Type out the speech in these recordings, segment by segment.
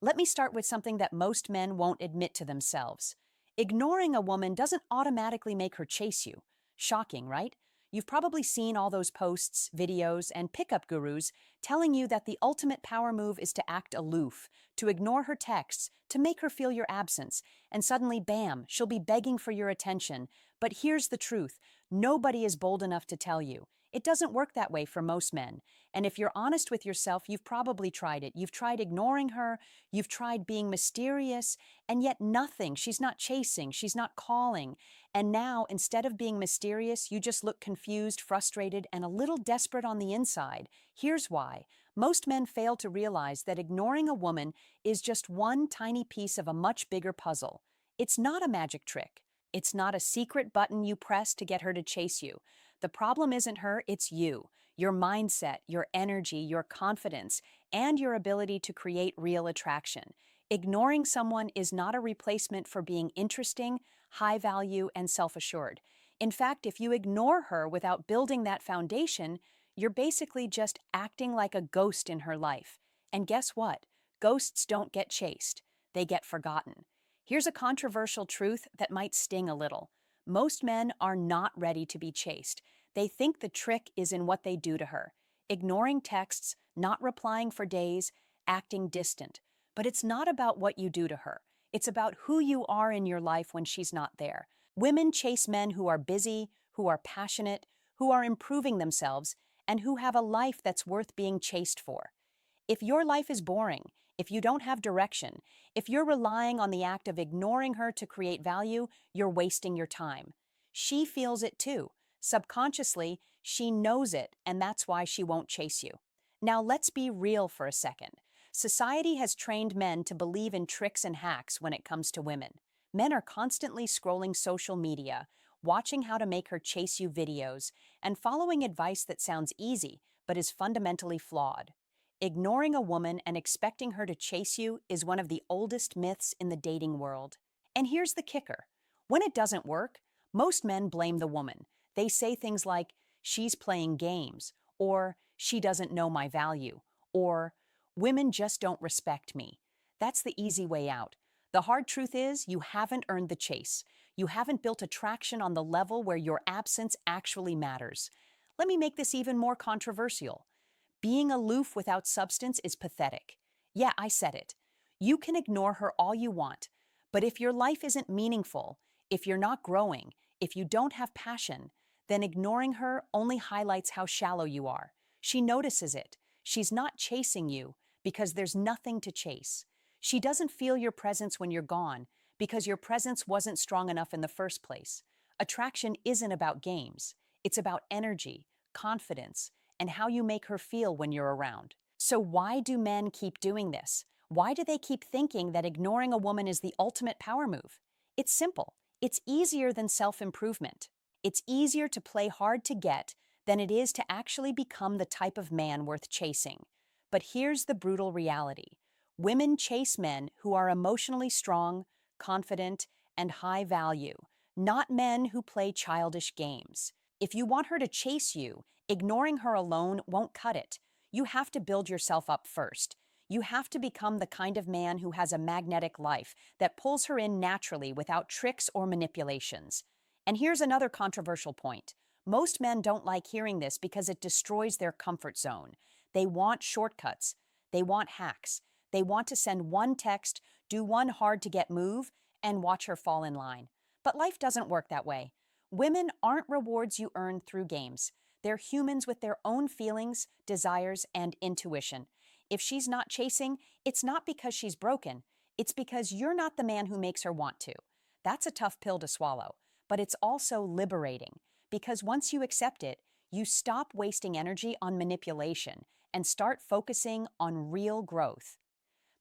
Let me start with something that most men won't admit to themselves. Ignoring a woman doesn't automatically make her chase you. Shocking, right? You've probably seen all those posts, videos, and pickup gurus telling you that the ultimate power move is to act aloof, to ignore her texts, to make her feel your absence, and suddenly, bam, she'll be begging for your attention. But here's the truth: nobody is bold enough to tell you. It doesn't work that way for most men. And if you're honest with yourself, you've probably tried it. You've tried ignoring her, you've tried being mysterious, and yet nothing. She's not chasing, she's not calling. And now, instead of being mysterious, you just look confused, frustrated, and a little desperate on the inside. Here's why. Most men fail to realize that ignoring a woman is just one tiny piece of a much bigger puzzle. It's not a magic trick. It's not a secret button you press to get her to chase you. The problem isn't her, it's you. Your mindset, your energy, your confidence, and your ability to create real attraction. Ignoring someone is not a replacement for being interesting, high value, and self-assured. In fact, if you ignore her without building that foundation, you're basically just acting like a ghost in her life. And guess what? Ghosts don't get chased. They get forgotten. Here's a controversial truth that might sting a little. Most men are not ready to be chased. They think the trick is in what they do to her. Ignoring texts, not replying for days, acting distant. But it's not about what you do to her. It's about who you are in your life when she's not there. Women chase men who are busy, who are passionate, who are improving themselves, and who have a life that's worth being chased for. If your life is boring, if you don't have direction, if you're relying on the act of ignoring her to create value, you're wasting your time. She feels it too. Subconsciously, she knows it, and that's why she won't chase you. Now, let's be real for a second. Society has trained men to believe in tricks and hacks when it comes to women. Men are constantly scrolling social media, watching how to make her chase you videos, and following advice that sounds easy but is fundamentally flawed. Ignoring a woman and expecting her to chase you is one of the oldest myths in the dating world. And here's the kicker. When it doesn't work, most men blame the woman. They say things like, "She's playing games," or "She doesn't know my value," or "Women just don't respect me." That's the easy way out. The hard truth is, you haven't earned the chase. You haven't built attraction on the level where your absence actually matters. Let me make this even more controversial. Being aloof without substance is pathetic. Yeah, I said it. You can ignore her all you want, but if your life isn't meaningful, if you're not growing, if you don't have passion, then ignoring her only highlights how shallow you are. She notices it. She's not chasing you because there's nothing to chase. She doesn't feel your presence when you're gone because your presence wasn't strong enough in the first place. Attraction isn't about games. It's about energy, confidence, and how you make her feel when you're around. So why do men keep doing this? Why do they keep thinking that ignoring a woman is the ultimate power move? It's simple. It's easier than self-improvement. It's easier to play hard to get than it is to actually become the type of man worth chasing. But here's the brutal reality. Women chase men who are emotionally strong, confident, and high value, not men who play childish games. If you want her to chase you, ignoring her alone won't cut it. You have to build yourself up first. You have to become the kind of man who has a magnetic life that pulls her in naturally without tricks or manipulations. And here's another controversial point. Most men don't like hearing this because it destroys their comfort zone. They want shortcuts. They want hacks. They want to send one text, do one hard-to-get move, and watch her fall in line. But life doesn't work that way. Women aren't rewards you earn through games. They're humans with their own feelings, desires, and intuition. If she's not chasing, it's not because she's broken. It's because you're not the man who makes her want to. That's a tough pill to swallow, but it's also liberating, because once you accept it, you stop wasting energy on manipulation and start focusing on real growth.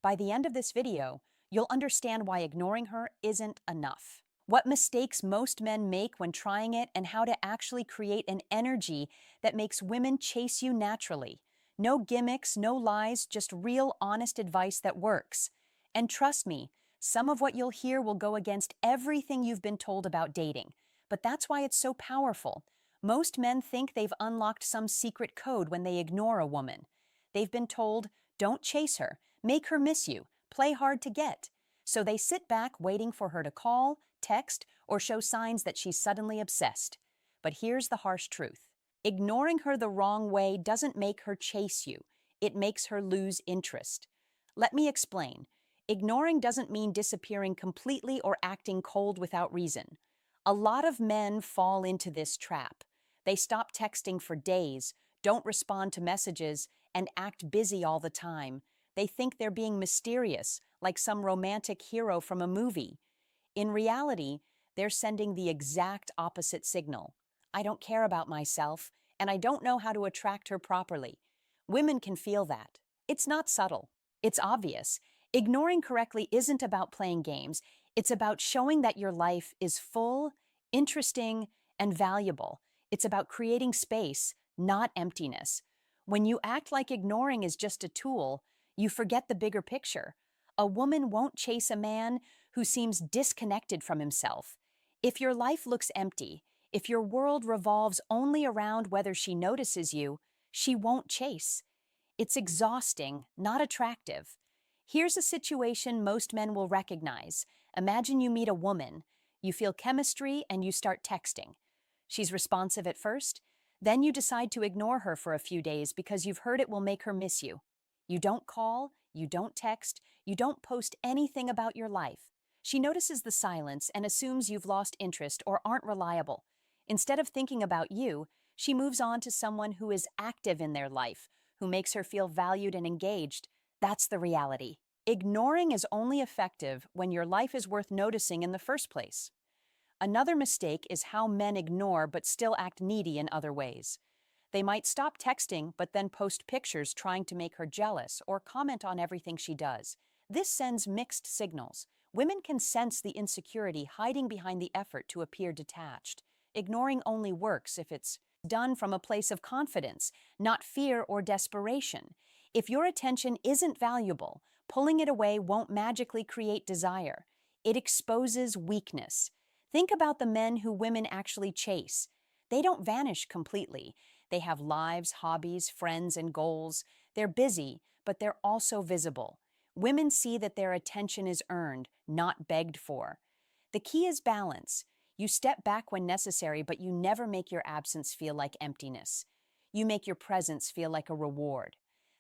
By the end of this video, you'll understand why ignoring her isn't enough, what mistakes most men make when trying it, and how to actually create an energy that makes women chase you naturally. No gimmicks, no lies, just real, honest advice that works. And trust me, some of what you'll hear will go against everything you've been told about dating. But that's why it's so powerful. Most men think they've unlocked some secret code when they ignore a woman. They've been told, "Don't chase her, make her miss you," play hard to get. So they sit back waiting for her to call, text, or show signs that she's suddenly obsessed. But here's the harsh truth. Ignoring her the wrong way doesn't make her chase you. It makes her lose interest. Let me explain. Ignoring doesn't mean disappearing completely or acting cold without reason. A lot of men fall into this trap. They stop texting for days, don't respond to messages, and act busy all the time. They think they're being mysterious, like some romantic hero from a movie. In reality, they're sending the exact opposite signal. I don't care about myself, and I don't know how to attract her properly. Women can feel that. It's not subtle. It's obvious. Ignoring correctly isn't about playing games. It's about showing that your life is full, interesting, and valuable. It's about creating space, not emptiness. When you act like ignoring is just a tool, you forget the bigger picture. A woman won't chase a man who seems disconnected from himself. If your life looks empty, if your world revolves only around whether she notices you, she won't chase. It's exhausting, not attractive. Here's a situation most men will recognize. Imagine you meet a woman, you feel chemistry, and you start texting. She's responsive at first, then you decide to ignore her for a few days because you've heard it will make her miss you. You don't call, you don't text, you don't post anything about your life. She notices the silence and assumes you've lost interest or aren't reliable. Instead of thinking about you, she moves on to someone who is active in their life, who makes her feel valued and engaged. That's the reality. Ignoring is only effective when your life is worth noticing in the first place. Another mistake is how men ignore but still act needy in other ways. They might stop texting but then post pictures trying to make her jealous or comment on everything she does. This sends mixed signals. Women can sense the insecurity hiding behind the effort to appear detached. Ignoring only works if it's done from a place of confidence, not fear or desperation. If your attention isn't valuable, pulling it away won't magically create desire. It exposes weakness. Think about the men who women actually chase. They don't vanish completely. They have lives, hobbies, friends, and goals. They're busy, but they're also visible. Women see that their attention is earned, not begged for. The key is balance. You step back when necessary, but you never make your absence feel like emptiness. You make your presence feel like a reward.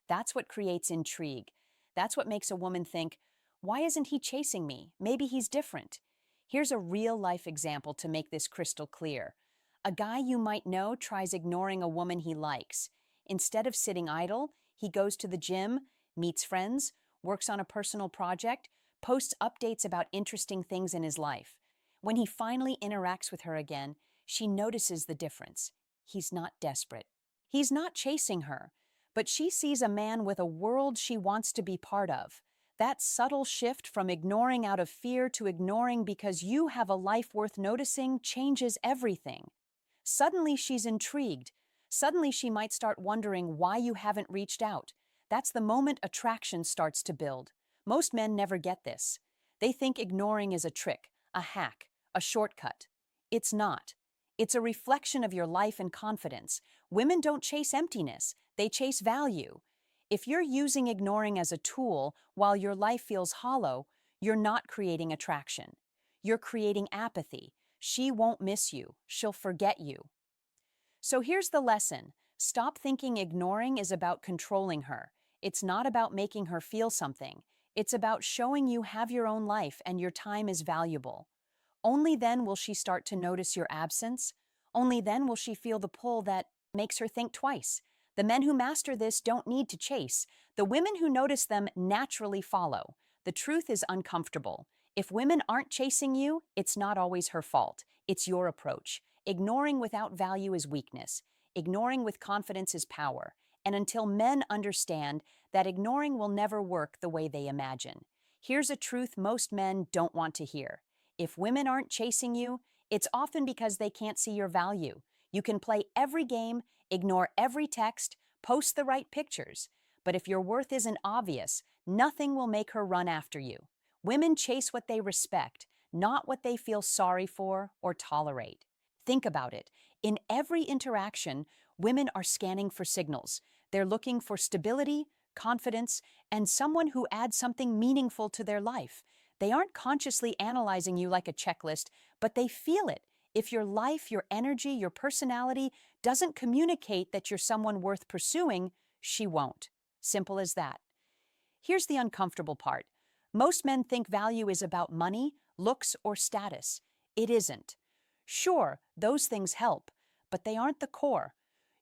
That's what creates intrigue. That's what makes a woman think, why isn't he chasing me? Maybe he's different. Here's a real-life example to make this crystal clear. A guy you might know tries ignoring a woman he likes. Instead of sitting idle, he goes to the gym, meets friends, works on a personal project, posts updates about interesting things in his life. When he finally interacts with her again, she notices the difference. He's not desperate. He's not chasing her, but she sees a man with a world she wants to be part of. That subtle shift from ignoring out of fear to ignoring because you have a life worth noticing changes everything. Suddenly she's intrigued. Suddenly she might start wondering why you haven't reached out. That's the moment attraction starts to build. Most men never get this. They think ignoring is a trick, a hack, a shortcut. It's not. It's a reflection of your life and confidence. Women don't chase emptiness, they chase value. If you're using ignoring as a tool while your life feels hollow, you're not creating attraction. You're creating apathy. She won't miss you. She'll forget you. So here's the lesson. Stop thinking ignoring is about controlling her. It's not about making her feel something. It's about showing you have your own life and your time is valuable. Only then will she start to notice your absence. Only then will she feel the pull that makes her think twice. The men who master this don't need to chase. The women who notice them naturally follow. The truth is uncomfortable. If women aren't chasing you, it's not always her fault. It's your approach. Ignoring without value is weakness. Ignoring with confidence is power. And until men understand that ignoring will never work the way they imagine, here's a truth most men don't want to hear. If women aren't chasing you, it's often because they can't see your value. You can play every game, ignore every text, post the right pictures. But if your worth isn't obvious, nothing will make her run after you. Women chase what they respect, not what they feel sorry for or tolerate. Think about it. In every interaction, women are scanning for signals. They're looking for stability, confidence, and someone who adds something meaningful to their life. They aren't consciously analyzing you like a checklist, but they feel it. If your life, your energy, your personality doesn't communicate that you're someone worth pursuing, she won't. Simple as that. Here's the uncomfortable part. Most men think value is about money, looks, or status. It isn't. Sure, those things help, but they aren't the core.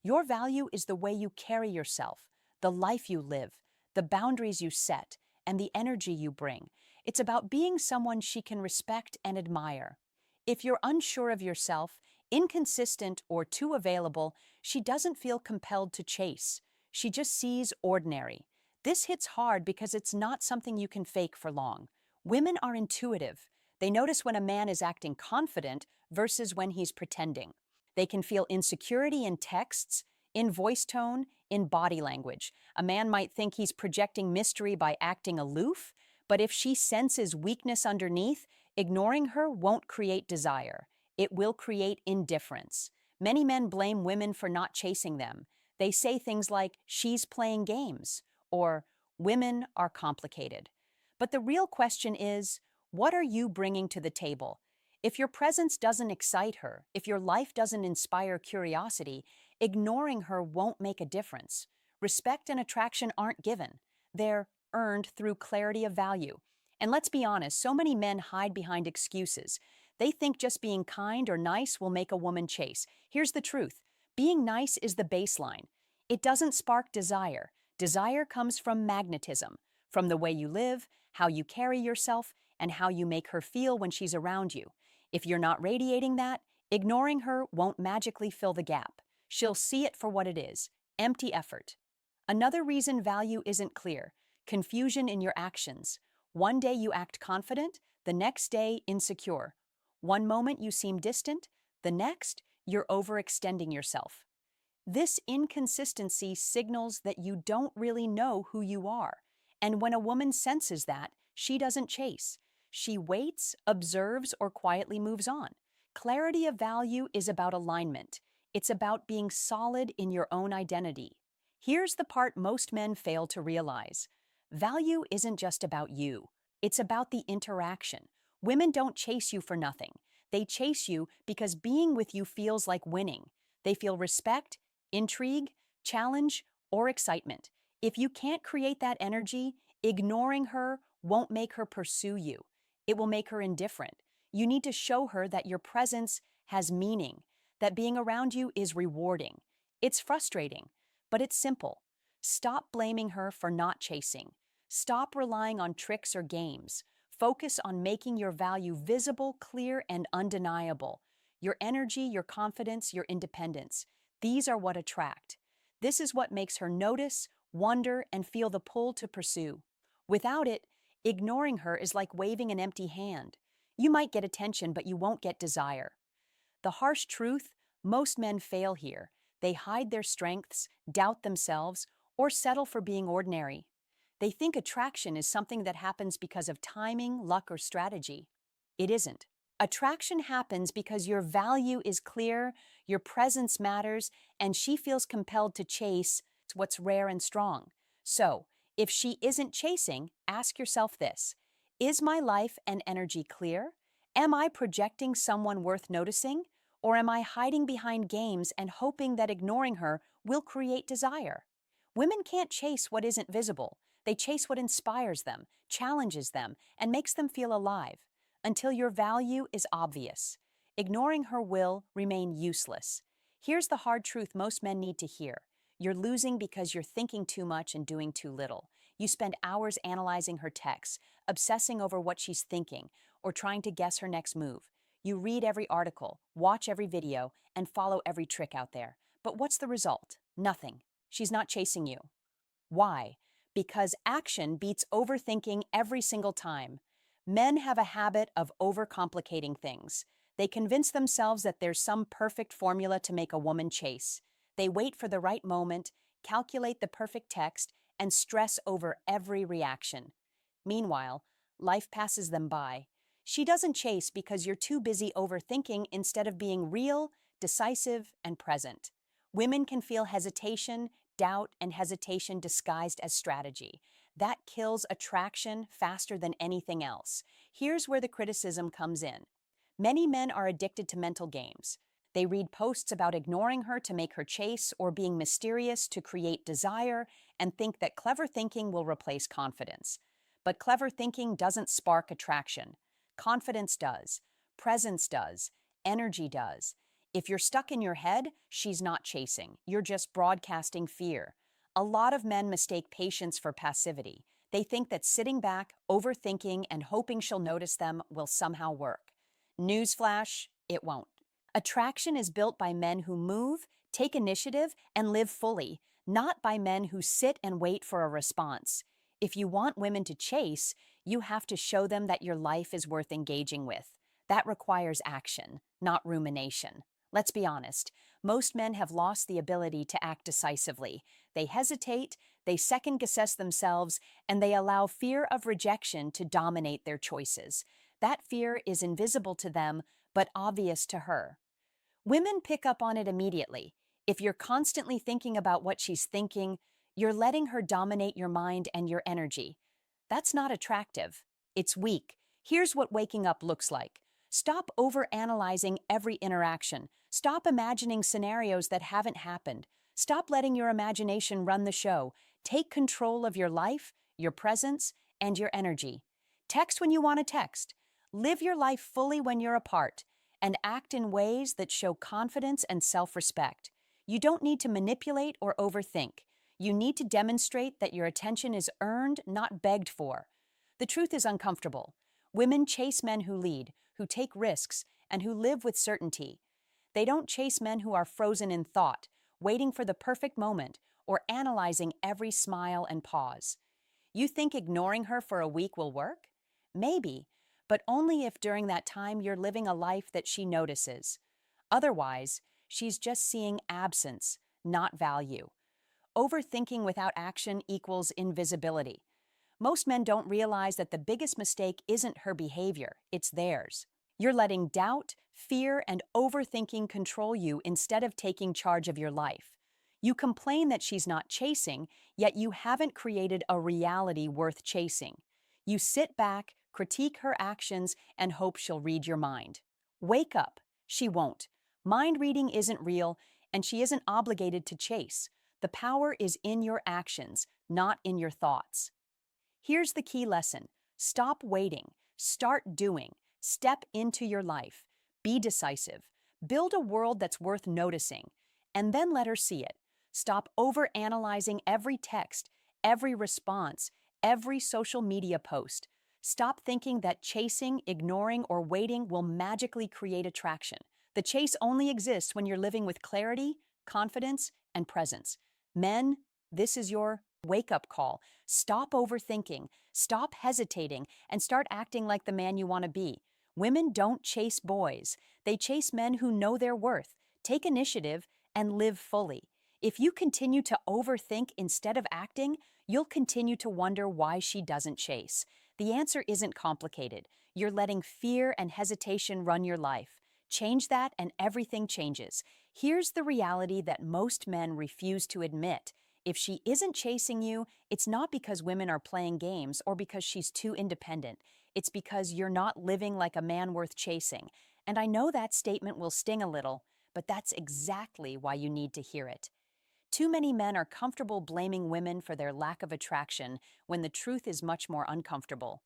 Your value is the way you carry yourself, the life you live, the boundaries you set, and the energy you bring. It's about being someone she can respect and admire. If you're unsure of yourself, inconsistent, or too available, she doesn't feel compelled to chase. She just sees ordinary. This hits hard because it's not something you can fake for long. Women are intuitive. They notice when a man is acting confident versus when he's pretending. They can feel insecurity in texts, in voice tone, in body language. A man might think he's projecting mystery by acting aloof, but if she senses weakness underneath, ignoring her won't create desire. It will create indifference. Many men blame women for not chasing them. They say things like, she's playing games, or women are complicated. But the real question is, what are you bringing to the table? If your presence doesn't excite her, if your life doesn't inspire curiosity, ignoring her won't make a difference. Respect and attraction aren't given. They're earned through clarity of value. And let's be honest, so many men hide behind excuses. They think just being kind or nice will make a woman chase. Here's the truth. Being nice is the baseline. It doesn't spark desire. Desire comes from magnetism, from the way you live, how you carry yourself, and how you make her feel when she's around you. If you're not radiating that, ignoring her won't magically fill the gap. She'll see it for what it is, empty effort. Another reason value isn't clear, confusion in your actions. One day you act confident, the next day insecure. One moment you seem distant, the next you're overextending yourself. This inconsistency signals that you don't really know who you are. And when a woman senses that, she doesn't chase. She waits, observes, or quietly moves on. Clarity of value is about alignment. It's about being solid in your own identity. Here's the part most men fail to realize. Value isn't just about you. It's about the interaction. Women don't chase you for nothing. They chase you because being with you feels like winning. They feel respect, intrigue, challenge, or excitement. If you can't create that energy, ignoring her won't make her pursue you. It will make her indifferent. You need to show her that your presence has meaning, that being around you is rewarding. It's frustrating, but it's simple. Stop blaming her for not chasing. Stop relying on tricks or games. Focus on making your value visible, clear, and undeniable. Your energy, your confidence, your independence. These are what attract. This is what makes her notice, wonder, and feel the pull to pursue. Without it, ignoring her is like waving an empty hand. You might get attention, but you won't get desire. The harsh truth, most men fail here. They hide their strengths, doubt themselves, or settle for being ordinary. They think attraction is something that happens because of timing, luck, or strategy. It isn't. Attraction happens because your value is clear, your presence matters, and she feels compelled to chase what's rare and strong. So, if she isn't chasing, ask yourself this. Is my life and energy clear? Am I projecting someone worth noticing? Or am I hiding behind games and hoping that ignoring her will create desire? Women can't chase what isn't visible. They chase what inspires them, challenges them, and makes them feel alive. Until your value is obvious, ignoring her will remain useless. Here's the hard truth most men need to hear. You're losing because you're thinking too much and doing too little. You spend hours analyzing her texts, obsessing over what she's thinking, or trying to guess her next move. You read every article, watch every video, and follow every trick out there. But what's the result? Nothing. She's not chasing you. Why? Because action beats overthinking every single time. Men have a habit of overcomplicating things. They convince themselves that there's some perfect formula to make a woman chase. They wait for the right moment, calculate the perfect text, and stress over every reaction. Meanwhile, life passes them by. She doesn't chase because you're too busy overthinking instead of being real, decisive, and present. Women can feel hesitation, doubt, and hesitation disguised as strategy. That kills attraction faster than anything else. Here's where the criticism comes in. Many men are addicted to mental games. They read posts about ignoring her to make her chase or being mysterious to create desire and think that clever thinking will replace confidence. But clever thinking doesn't spark attraction. Confidence does. Presence does. Energy does. If you're stuck in your head, she's not chasing. You're just broadcasting fear. A lot of men mistake patience for passivity. They think that sitting back, overthinking, and hoping she'll notice them will somehow work. Newsflash, it won't. Attraction is built by men who move, take initiative, and live fully, not by men who sit and wait for a response. If you want women to chase, you have to show them that your life is worth engaging with. That requires action, not rumination. Let's be honest, most men have lost the ability to act decisively. They hesitate, they second-guess themselves, and they allow fear of rejection to dominate their choices. That fear is invisible to them, but obvious to her. Women pick up on it immediately. If you're constantly thinking about what she's thinking, you're letting her dominate your mind and your energy. That's not attractive. It's weak. Here's what waking up looks like. Stop overanalyzing every interaction. Stop imagining scenarios that haven't happened. Stop letting your imagination run the show. Take control of your life, your presence, and your energy. Text when you want to text. Live your life fully when you're apart, and act in ways that show confidence and self-respect. You don't need to manipulate or overthink. You need to demonstrate that your attention is earned, not begged for. The truth is uncomfortable. Women chase men who lead, who take risks, and who live with certainty. They don't chase men who are frozen in thought, waiting for the perfect moment, or analyzing every smile and pause. You think ignoring her for a week will work? Maybe, but only if during that time you're living a life that she notices. Otherwise, she's just seeing absence, not value. Overthinking without action equals invisibility. Most men don't realize that the biggest mistake isn't her behavior, it's theirs. You're letting doubt, fear, and overthinking control you instead of taking charge of your life. You complain that she's not chasing, yet you haven't created a reality worth chasing. You sit back, critique her actions, and hope she'll read your mind. Wake up. She won't. Mind reading isn't real, and she isn't obligated to chase. The power is in your actions, not in your thoughts. Here's the key lesson. Stop waiting. Start doing. Step into your life. Be decisive. Build a world that's worth noticing. And then let her see it. Stop overanalyzing every text, every response, every social media post. Stop thinking that chasing, ignoring, or waiting will magically create attraction. The chase only exists when you're living with clarity, confidence, and presence. Men, this is your wake-up call. Stop overthinking, stop hesitating, and start acting like the man you want to be. Women don't chase boys. They chase men who know their worth, take initiative, and live fully. If you continue to overthink instead of acting, you'll continue to wonder why she doesn't chase. The answer isn't complicated. You're letting fear and hesitation run your life. Change that and everything changes. Here's the reality that most men refuse to admit. If she isn't chasing you, it's not because women are playing games or because she's too independent. It's because you're not living like a man worth chasing. And I know that statement will sting a little, but that's exactly why you need to hear it. Too many men are comfortable blaming women for their lack of attraction when the truth is much more uncomfortable.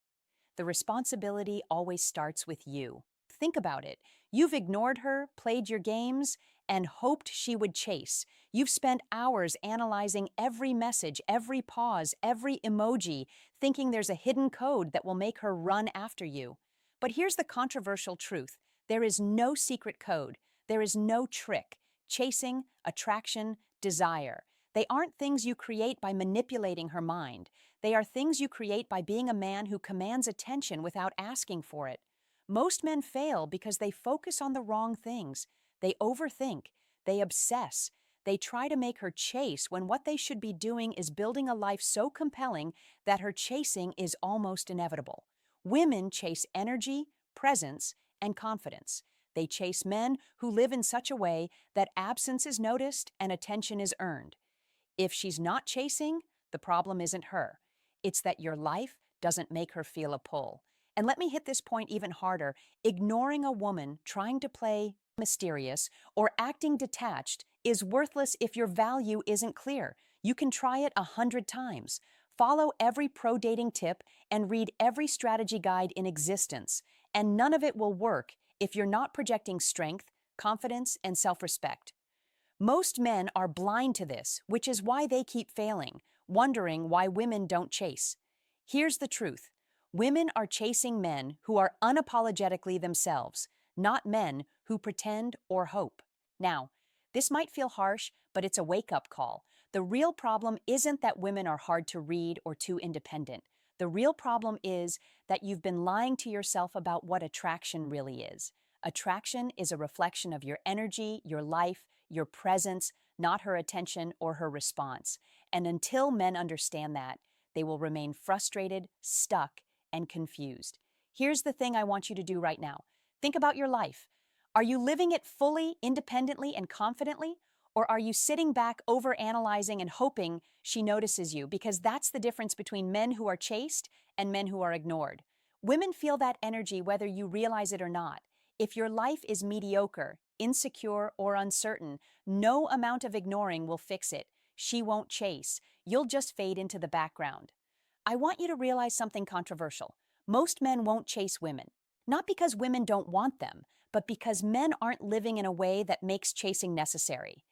The responsibility always starts with you. Think about it. You've ignored her, played your games, and hoped she would chase. You've spent hours analyzing every message, every pause, every emoji, thinking there's a hidden code that will make her run after you. But here's the controversial truth. There is no secret code. There is no trick. Chasing, attraction, desire. They aren't things you create by manipulating her mind. They are things you create by being a man who commands attention without asking for it. Most men fail because they focus on the wrong things. They overthink. They obsess. They try to make her chase when what they should be doing is building a life so compelling that her chasing is almost inevitable. Women chase energy, presence, and confidence. They chase men who live in such a way that absence is noticed and attention is earned. If she's not chasing, the problem isn't her. It's that your life doesn't make her feel a pull. And let me hit this point even harder. Ignoring a woman trying to play mysterious or acting detached is worthless if your value isn't clear. You can try it 100 times. Follow every pro dating tip and read every strategy guide in existence. And none of it will work if you're not projecting strength, confidence, and self respect. Most men are blind to this, which is why they keep failing, wondering why women don't chase. Here's the truth. Women are chasing men who are unapologetically themselves, not men who pretend or hope. Now, this might feel harsh, but it's a wake-up call. The real problem isn't that women are hard to read or too independent. The real problem is that you've been lying to yourself about what attraction really is. Attraction is a reflection of your energy, your life, your presence, not her attention or her response. And until men understand that, they will remain frustrated, stuck, and confused. Here's the thing I want you to do right now. Think about your life. Are you living it fully, independently, and confidently? Or are you sitting back, overanalyzing, and hoping she notices you? Because that's the difference between men who are chased and men who are ignored. Women feel that energy whether you realize it or not. If your life is mediocre, insecure, or uncertain, no amount of ignoring will fix it. She won't chase. You'll just fade into the background. I want you to realize something controversial. Most men won't chase women. Not because women don't want them, but because men aren't living in a way that makes chasing necessary.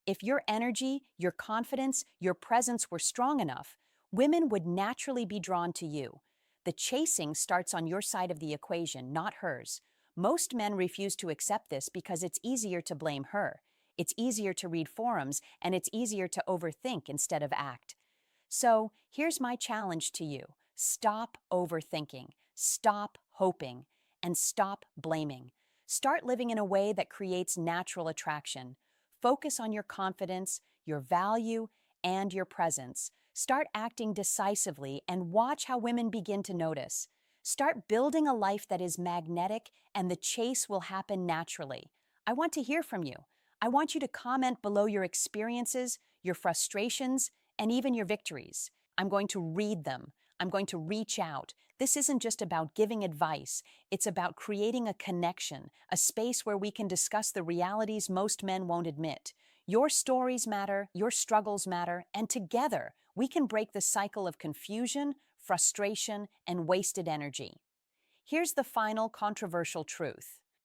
If your energy, your confidence, your presence were strong enough, women would naturally be drawn to you. The chasing starts on your side of the equation, not hers. Most men refuse to accept this because it's easier to blame her. It's easier to read forums, and it's easier to overthink instead of act. So here's my challenge to you. Stop overthinking, stop hoping, and stop blaming. Start living in a way that creates natural attraction. Focus on your confidence, your value, and your presence. Start acting decisively and watch how women begin to notice. Start building a life that is magnetic, and the chase will happen naturally. I want to hear from you. I want you to comment below your experiences, your frustrations, and even your victories. I'm going to read them. I'm going to reach out. This isn't just about giving advice. It's about creating a connection, a space where we can discuss the realities most men won't admit. Your stories matter, your struggles matter, and together we can break the cycle of confusion, frustration, and wasted energy. Here's the final controversial truth.